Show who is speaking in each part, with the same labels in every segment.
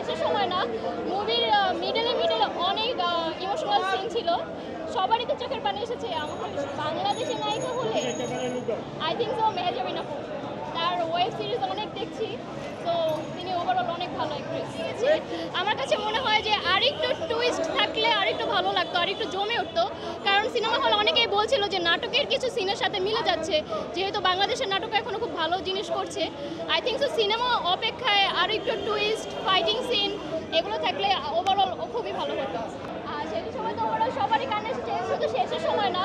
Speaker 1: শেষের সময় না, মুভির মিডলে অনেক ইমোশনাল সিন ছিল। সবারই তো চোখের পানি এসেছে। আমাদের বাংলাদেশের নায়িকা হলে আই থিঙ্ক সো মেহেজাবিন আপু। তার ওয়েব সিরিজ অনেক দেখছি, তো তিনি ওভারঅল অনেক ভালো অ্যাক্ট্রেস। আমার কাছে মনে হয় যে আরেকটু টুইস্ট থাকলে আরেকটু ভালো লাগতো, আরেকটু জমে উঠতো। কারণ সিনেমা হল অনেকেই বলছিল যে নাটকের কিছু সিনের সাথে মিলে যাচ্ছে, যেহেতু বাংলাদেশের নাটক এখনো খুব ভালো জিনিস করছে। আই থিঙ্ক সো সিনেমা অপেক্ষায় আরেকটু টুইস্ট, ফাইটিং সিন এগুলো থাকলে ওভারঅল খুবই ভালো হতো। আর শেষের সময় তো ওভারঅল সবারই কান্না এসেছে, শুধু শেষের সময় না,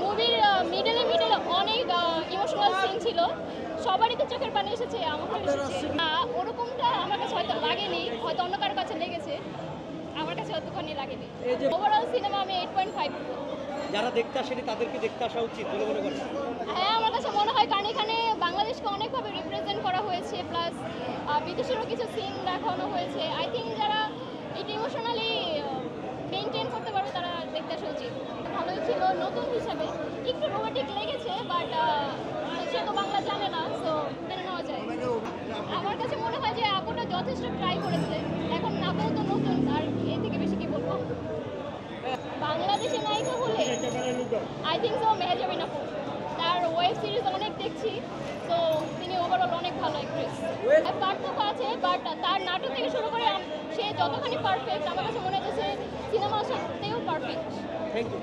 Speaker 1: মুভির মিডলে অনেক ইমোশনাল সিন ছিল। সবারই তো চোখের পানি এসেছে, আমাকে ওরকমটা আমার কাছে হয়তো লাগেনি, হয়তো অন্য কারোর কাছে লেগেছে, আমার কাছে অতখানি লাগেনি। ওভারঅল সিনেমা আমি 8.5।
Speaker 2: যারা দেখতে আসেনি তাদেরকে দেখতে আসা উচিত বলে মনে করেন?
Speaker 1: হ্যাঁ, আমার কাছে মনে হয়, কারণ এখানে বাংলাদেশকে অনেকভাবে রিপ্রেজেন্ট করা হয়েছে, প্লাস বিদেশেরও কিছু সিন দেখানো হয়েছে। আই থিঙ্ক যারা এটা ইমোশনালি মেনটেন করতে পারবে তারা দেখতে আসা উচিত। ভালোই ছিল নতুন হিসাবে, একটু রোমান্টিক লেগেছে, বাট সে তো বাংলা জানে না, সো মেনে নেওয়া যায়। আমার কাছে মনে হয় যে আপুটা যথেষ্ট ট্রাই করেছে। এখন আপু তো নতুন, আর এর থেকে বেশি কি বলবো। বাংলাদেশের নায়িকা হলে আই থিঙ্ক সো মেহেজাবিন আপু। তার ওয়েব সিরিজ অনেক দেখছি, তো তিনি ওভারঅল অনেক ভালো অ্যাক্ট্রেস। পার্থক্য আছে, বাট তার নাটক থেকে শুরু করে সে যতখানি পারফেক্ট, আমার কাছে মনে হচ্ছে সিনেমার সাথেও পারফেক্ট।
Speaker 2: Thank you.